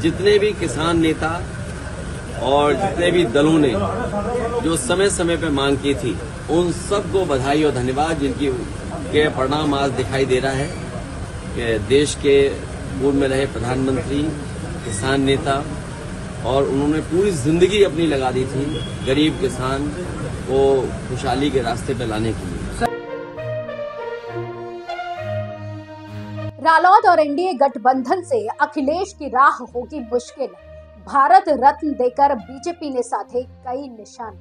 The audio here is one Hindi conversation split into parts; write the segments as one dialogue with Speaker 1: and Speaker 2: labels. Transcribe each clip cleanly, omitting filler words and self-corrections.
Speaker 1: जितने भी किसान नेता और जितने भी दलों ने जो समय समय पर मांग की थी, उन सबको बधाई और धन्यवाद, जिनकी के परिणाम आज दिखाई दे रहा है कि देश के पूर्व में रहे प्रधानमंत्री, किसान नेता, और उन्होंने पूरी जिंदगी अपनी लगा दी थी गरीब किसान को खुशहाली के रास्ते पर लाने के लिए।
Speaker 2: रालोद और एनडीए गठबंधन से अखिलेश की राह होगी मुश्किल। भारत रत्न देकर बीजेपी ने साधे कई निशान।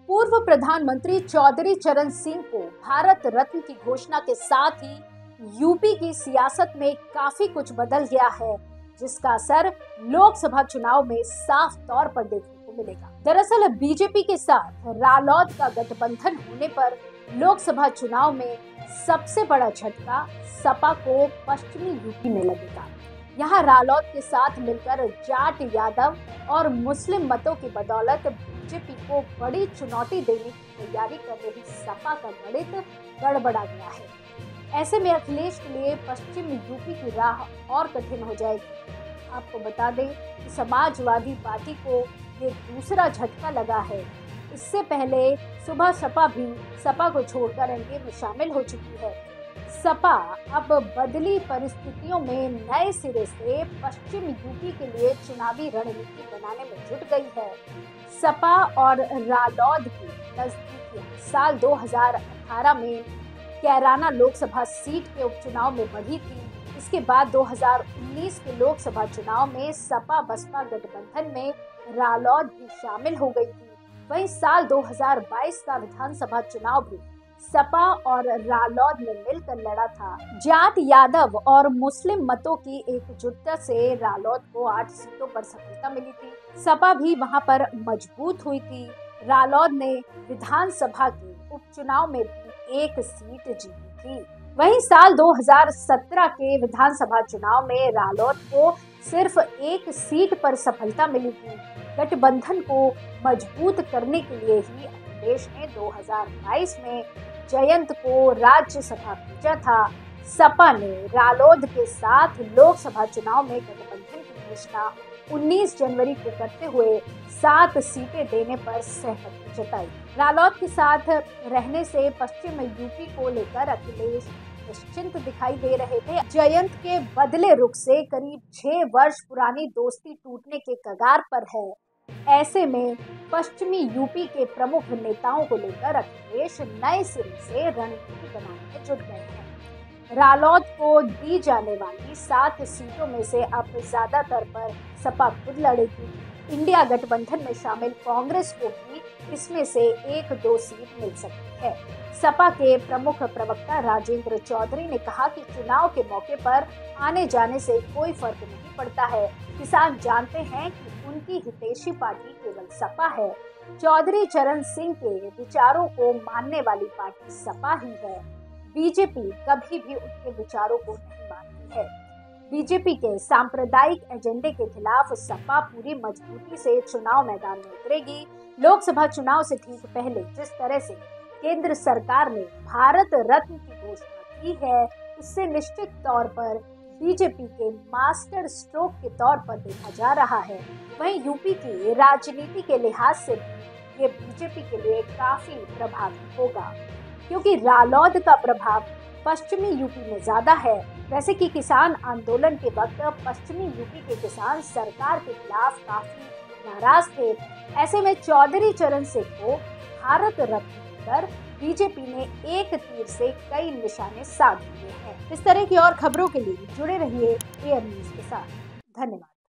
Speaker 2: पूर्व प्रधानमंत्री चौधरी चरण सिंह को भारत रत्न की घोषणा के साथ ही यूपी की सियासत में काफी कुछ बदल गया है, जिसका असर लोकसभा चुनाव में साफ तौर पर देखने को मिलेगा। दरअसल बीजेपी के साथ रालोद का गठबंधन होने पर लोकसभा चुनाव में सबसे बड़ा झटका सपा को पश्चिमी यूपी में लगेगा। यहाँ रालोद के साथ मिलकर जाट, यादव और मुस्लिम मतों की बदौलत बीजेपी को बड़ी चुनौती देने की तैयारी कर रही सपा का गणित गड़बड़ा गया है। ऐसे में अखिलेश के लिए पश्चिम यूपी की राह और कठिन हो जाएगी। आपको बता दें कि समाजवादी पार्टी को ये दूसरा झटका लगा है। इससे पहले सुबह सपा भी सपा को छोड़कर एनडीए में शामिल हो चुकी है। सपा अब बदली परिस्थितियों में नए सिरे से पश्चिम यूपी के लिए चुनावी रणनीति बनाने में जुट गई है। सपा और रालोद की नजदीकियां साल 2018 में कैराना लोकसभा सीट के उपचुनाव में बढ़ी थी। इसके बाद 2019 के लोकसभा चुनाव में सपा बसपा गठबंधन में रालोद भी शामिल हो गई थी। वहीं साल 2022 का विधानसभा चुनाव भी सपा और रालोद ने मिलकर लड़ा था। जाट, यादव और मुस्लिम मतों की एकजुटता से रालोद को 8 सीटों पर सफलता मिली थी। सपा भी वहां पर मजबूत हुई थी। रालोद ने विधानसभा के उपचुनाव में भी 1 सीट जीती थी। वहीं साल 2017 के विधानसभा चुनाव में रालोद को सिर्फ 1 सीट पर सफलता मिली थी। गठबंधन को मजबूत करने के लिए ही अखिलेश ने 2022 में जयंत को राज्यसभा भेजा था। सपा ने रालोद के साथ लोकसभा चुनाव में गठबंधन की घोषणा 19 जनवरी को करते हुए 7 सीटें देने पर सहमति जताई। रालोद के साथ रहने से पश्चिम यूपी को लेकर अखिलेश निश्चिंत दिखाई दे रहे थे। जयंत के बदले रुख से करीब 6 वर्ष पुरानी दोस्ती टूटने के कगार पर है। ऐसे में पश्चिमी यूपी के प्रमुख नेताओं को लेकर अखिलेश नए सिरे से रणनीति बनाने में जुट गए हैं। रालोद को दी जाने वाली 7 सीटों में से अब ज्यादातर पर सपा खुद लड़ेगी। इंडिया गठबंधन में शामिल कांग्रेस को भी इसमें से 1-2 सीट मिल सकती है। सपा के प्रमुख प्रवक्ता राजेंद्र चौधरी ने कहा कि चुनाव के मौके पर आने जाने से कोई फर्क नहीं पड़ता है। किसान जानते हैं कि उनकी हितैषी पार्टी केवल सपा है। चौधरी चरण सिंह के विचारों को मानने वाली पार्टी सपा ही है। बीजेपी कभी भी उनके विचारों को नहीं मानती है। बीजेपी के सांप्रदायिक एजेंडे के खिलाफ सपा पूरी मजबूती से चुनाव मैदान में उतरेगी। लोकसभा चुनाव से ठीक पहले जिस तरह से केंद्र सरकार ने भारत रत्न की घोषणा की है, उससे निश्चित तौर पर बीजेपी के मास्टर स्ट्रोक के तौर पर देखा जा रहा है। वहीं यूपी की राजनीति के लिहाज से भी ये बीजेपी के लिए काफी प्रभावी होगा, क्योंकि रालोद का प्रभाव पश्चिमी यूपी में ज्यादा है। वैसे कि किसान आंदोलन के वक्त पश्चिमी यूपी के किसान सरकार के खिलाफ काफी नाराज थे। ऐसे में चौधरी चरण सिंह को भारत रत्न देकर बीजेपी ने एक तीर से कई निशाने साध लिए हैं। इस तरह की और खबरों के लिए जुड़े रहिए एएम न्यूज के साथ। धन्यवाद।